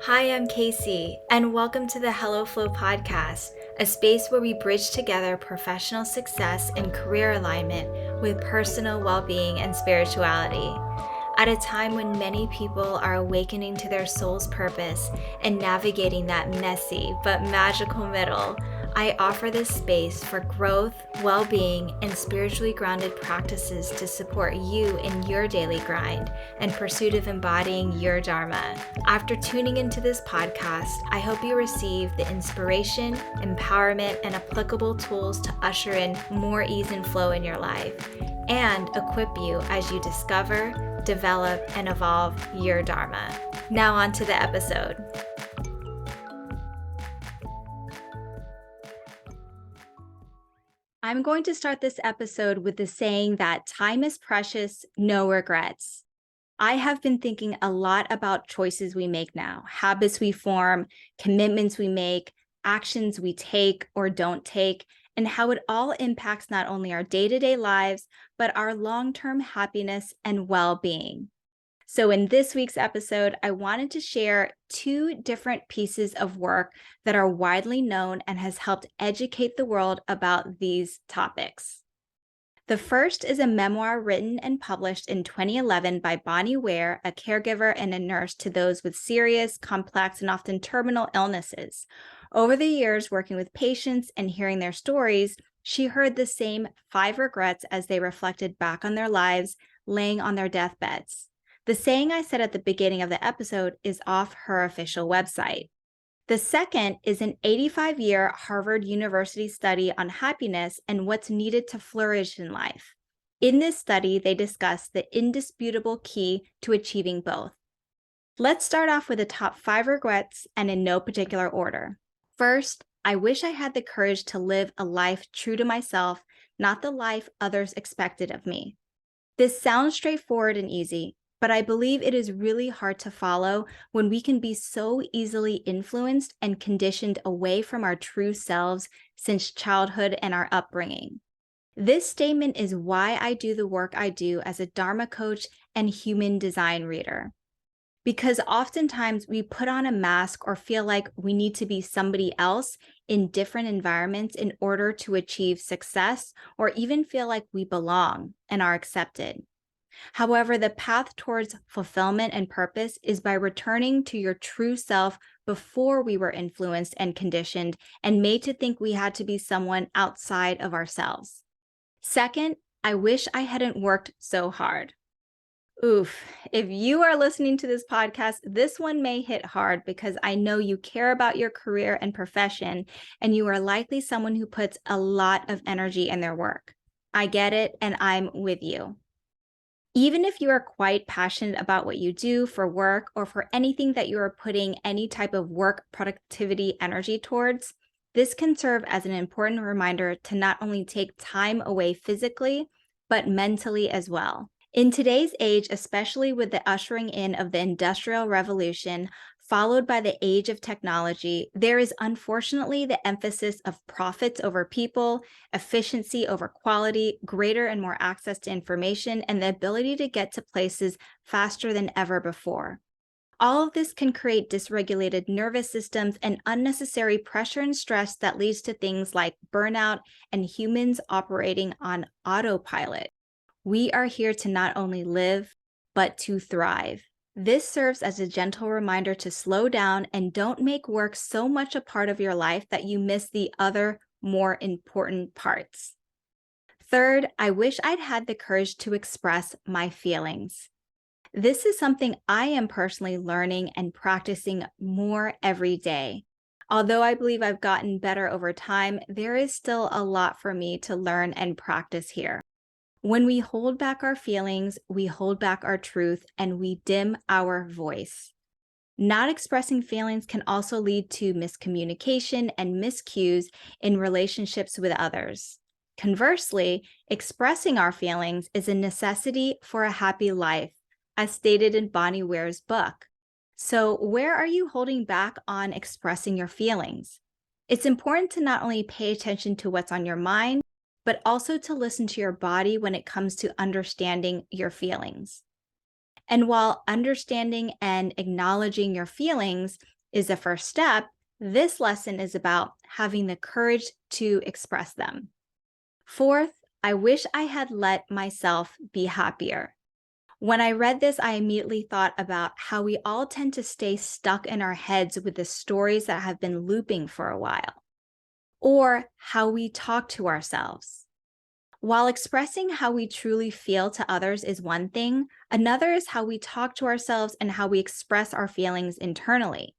Hi, I'm Kaycee, and welcome to the Hello Flow podcast, a space where we bridge together professional success and career alignment with personal well-being and spirituality. At a time when many people are awakening to their soul's purpose and navigating that messy but magical middle, I offer this space for growth, well-being, and spiritually grounded practices to support you in your daily grind and pursuit of embodying your Dharma. After tuning into this podcast, I hope you receive the inspiration, empowerment, and applicable tools to usher in more ease and flow in your life and equip you as you discover, develop, and evolve your Dharma. Now on to the episode. I'm going to start this episode with the saying that time is precious, no regrets. I have been thinking a lot about choices we make now, habits we form, commitments we make, actions we take or don't take, and how it all impacts not only our day-to-day lives, but our long-term happiness and well-being. So in this week's episode, I wanted to share two different pieces of work that are widely known and has helped educate the world about these topics. The first is a memoir written and published in 2011 by Bonnie Ware, a caregiver and a nurse to those with serious, complex, and often terminal illnesses. Over the years, working with patients and hearing their stories, she heard the same 5 regrets as they reflected back on their lives, laying on their deathbeds. The saying I said at the beginning of the episode is off her official website. The second is an 85-year Harvard University study on happiness and what's needed to flourish in life. In this study, they discuss the indisputable key to achieving both. Let's start off with the top 5 regrets and in no particular order. First, I wish I had the courage to live a life true to myself, not the life others expected of me. This sounds straightforward and easy, but I believe it is really hard to follow when we can be so easily influenced and conditioned away from our true selves since childhood and our upbringing. This statement is why I do the work I do as a Dharma coach and human design reader. Because oftentimes we put on a mask or feel like we need to be somebody else in different environments in order to achieve success or even feel like we belong and are accepted. However, the path towards fulfillment and purpose is by returning to your true self before we were influenced and conditioned and made to think we had to be someone outside of ourselves. Second, I wish I hadn't worked so hard. Oof, if you are listening to this podcast, this one may hit hard because I know you care about your career and profession, and you are likely someone who puts a lot of energy in their work. I get it, and I'm with you. Even if you are quite passionate about what you do for work or for anything that you are putting any type of work productivity energy towards, this can serve as an important reminder to not only take time away physically, but mentally as well. In today's age, especially with the ushering in of the Industrial Revolution, followed by the age of technology, there is unfortunately the emphasis of profits over people, efficiency over quality, greater and more access to information, and the ability to get to places faster than ever before. All of this can create dysregulated nervous systems and unnecessary pressure and stress that leads to things like burnout and humans operating on autopilot. We are here to not only live, but to thrive. This serves as a gentle reminder to slow down and don't make work so much a part of your life that you miss the other more important parts. Third, I wish I'd had the courage to express my feelings. This is something I am personally learning and practicing more every day. Although I believe I've gotten better over time, there is still a lot for me to learn and practice here. When we hold back our feelings, we hold back our truth and we dim our voice. Not expressing feelings can also lead to miscommunication and miscues in relationships with others. Conversely, expressing our feelings is a necessity for a happy life, as stated in Bonnie Ware's book. So, where are you holding back on expressing your feelings? It's important to not only pay attention to what's on your mind, but also to listen to your body when it comes to understanding your feelings. And while understanding and acknowledging your feelings, is the first step, this lesson is about having the courage to express them. Fourth, I wish I had let myself be happier. When I read this, I immediately thought about how we all tend to stay stuck in our heads with the stories that have been looping for a while, or how we talk to ourselves. While expressing how we truly feel to others is one thing, another is how we talk to ourselves and how we express our feelings internally.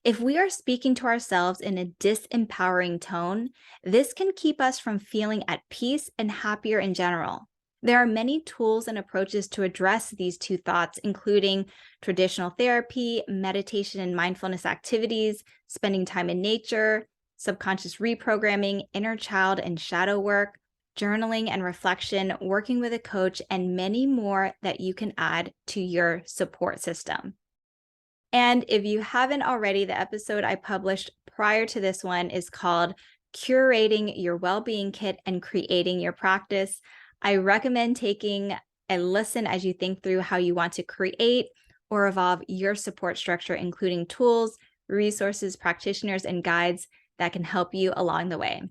If we are speaking to ourselves in a disempowering tone, this can keep us from feeling at peace and happier in general. There are many tools and approaches to address these two thoughts, including traditional therapy, meditation and mindfulness activities, spending time in nature, subconscious reprogramming, inner child and shadow work, journaling and reflection, working with a coach, and many more that you can add to your support system. And if you haven't already, the episode I published prior to this one is called Curating Your Wellbeing Kit and Creating Your Practice. I recommend taking a listen as you think through how you want to create or evolve your support structure, including tools, resources, practitioners, and guides that can help you along the way.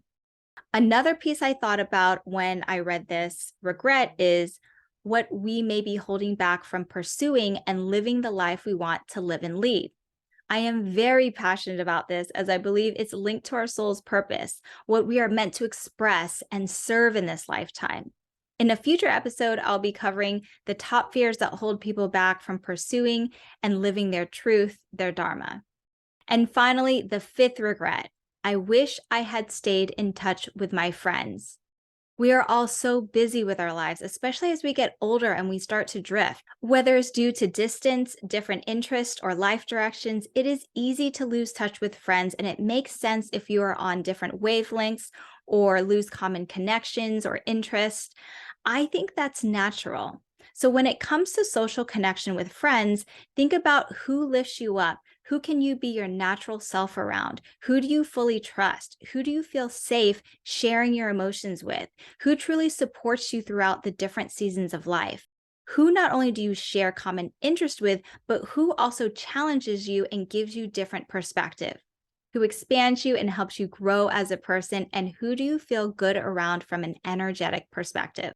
Another piece I thought about when I read this regret is what we may be holding back from pursuing and living the life we want to live and lead. I am very passionate about this as I believe it's linked to our soul's purpose, what we are meant to express and serve in this lifetime. In a future episode, I'll be covering the top fears that hold people back from pursuing and living their truth, their dharma. And finally, the fifth regret. I wish I had stayed in touch with my friends. We are all so busy with our lives, especially as we get older and we start to drift. Whether it's due to distance, different interests, or life directions, it is easy to lose touch with friends, and it makes sense if you are on different wavelengths or lose common connections or interests. I think that's natural. So when it comes to social connection with friends, think about who lifts you up. Who can you be your natural self around? Who do you fully trust? Who do you feel safe sharing your emotions with? Who truly supports you throughout the different seasons of life? Who not only do you share common interest with, but who also challenges you and gives you different perspective? Who expands you and helps you grow as a person? And who do you feel good around from an energetic perspective?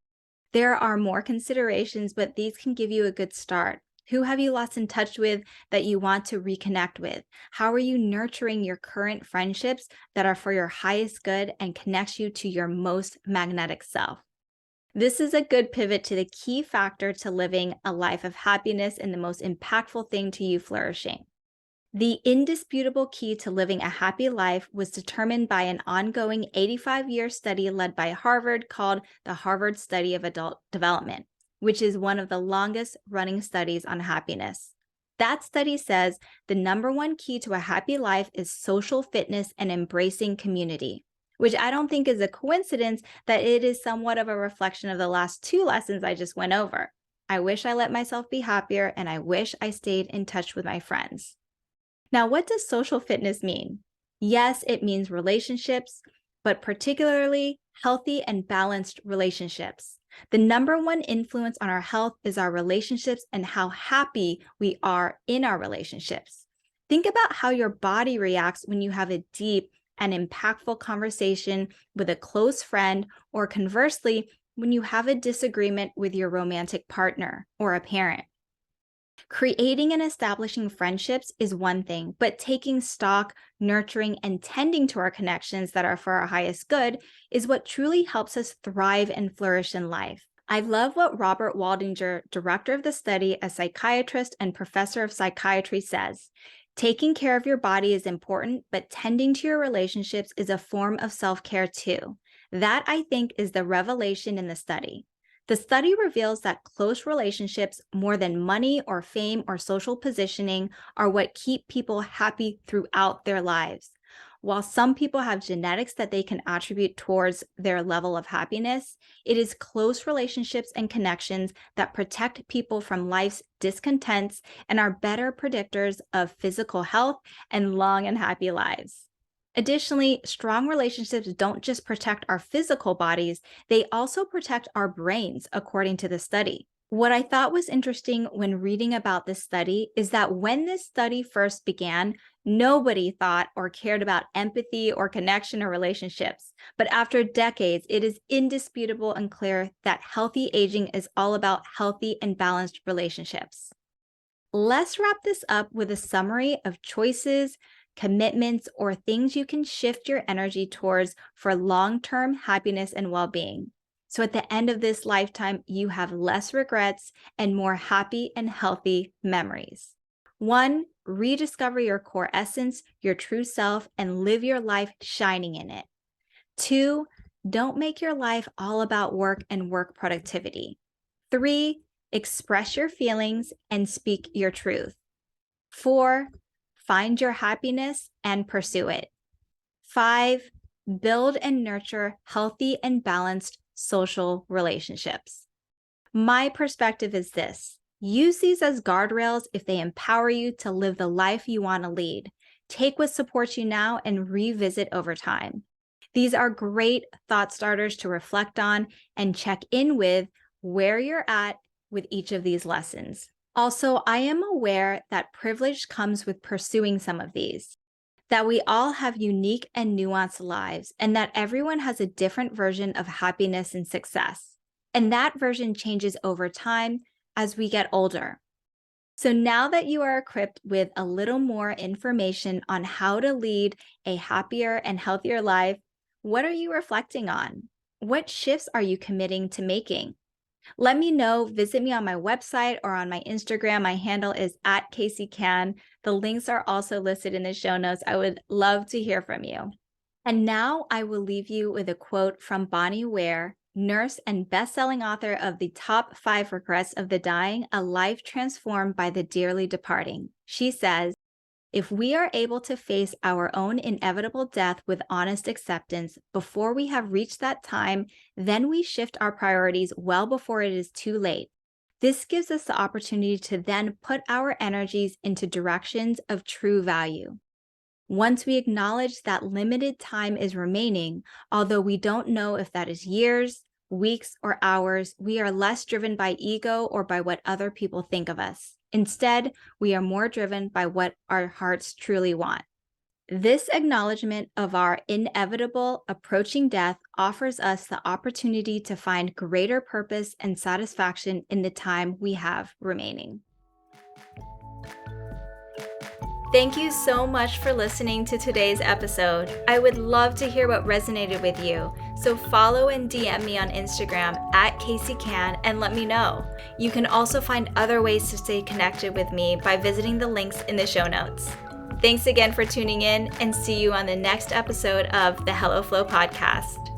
There are more considerations, but these can give you a good start. Who have you lost in touch with that you want to reconnect with? How are you nurturing your current friendships that are for your highest good and connects you to your most magnetic self? This is a good pivot to the key factor to living a life of happiness and the most impactful thing to you flourishing. The indisputable key to living a happy life was determined by an ongoing 85-year study led by Harvard called the Harvard Study of Adult Development, which is one of the longest running studies on happiness. That study says the number one key to a happy life is social fitness and embracing community, which I don't think is a coincidence that it is somewhat of a reflection of the last two lessons I just went over. I wish I let myself be happier, and I wish I stayed in touch with my friends. Now, what does social fitness mean? Yes, it means relationships, but particularly healthy and balanced relationships. The number one influence on our health is our relationships and how happy we are in our relationships. Think about how your body reacts when you have a deep and impactful conversation with a close friend, or conversely, when you have a disagreement with your romantic partner or a parent. Creating and establishing friendships is one thing, but taking stock, nurturing, and tending to our connections that are for our highest good is what truly helps us thrive and flourish in life. I love what Robert Waldinger, director of the study, a psychiatrist and professor of psychiatry, says. Taking care of your body is important, but tending to your relationships is a form of self-care too. That, I think, is the revelation in the study. The study reveals that close relationships, more than money or fame or social positioning, are what keep people happy throughout their lives. While some people have genetics that they can attribute towards their level of happiness, it is close relationships and connections that protect people from life's discontents and are better predictors of physical health and long and happy lives. Additionally, strong relationships don't just protect our physical bodies, they also protect our brains, according to the study. What I thought was interesting when reading about this study is that when this study first began, nobody thought or cared about empathy or connection or relationships. But after decades, it is indisputable and clear that healthy aging is all about healthy and balanced relationships. Let's wrap this up with a summary of choices, commitments, or things you can shift your energy towards for long-term happiness and well-being. So at the end of this lifetime, you have less regrets and more happy and healthy memories. 1, rediscover your core essence, your true self, and live your life shining in it. 2, don't make your life all about work and work productivity. 3, express your feelings and speak your truth. 4, find your happiness and pursue it. 5, build and nurture healthy and balanced social relationships. My perspective is this: use these as guardrails if they empower you to live the life you want to lead. Take what supports you now and revisit over time. These are great thought starters to reflect on and check in with where you're at with each of these lessons. Also, I am aware that privilege comes with pursuing some of these, that we all have unique and nuanced lives, and that everyone has a different version of happiness and success. And that version changes over time as we get older. So now that you are equipped with a little more information on how to lead a happier and healthier life, what are you reflecting on? What shifts are you committing to making? Let me know. Visit me on my website or on my Instagram. My handle is @KayceeCan. The links are also listed in the show notes. I would love to hear from you. And now I will leave you with a quote from Bonnie Ware, nurse and best-selling author of The Top 5 Regrets of the Dying, A Life Transformed by the Dearly Departing. She says, "If we are able to face our own inevitable death with honest acceptance before we have reached that time, then we shift our priorities well before it is too late. This gives us the opportunity to then put our energies into directions of true value. Once we acknowledge that limited time is remaining, although we don't know if that is years, weeks, or hours, we are less driven by ego or by what other people think of us. Instead, we are more driven by what our hearts truly want." This acknowledgement of our inevitable approaching death offers us the opportunity to find greater purpose and satisfaction in the time we have remaining. Thank you so much for listening to today's episode. I would love to hear what resonated with you, so follow and DM me on Instagram @KayceeCan and let me know. You can also find other ways to stay connected with me by visiting the links in the show notes. Thanks again for tuning in, and see you on the next episode of the Hello Flow podcast.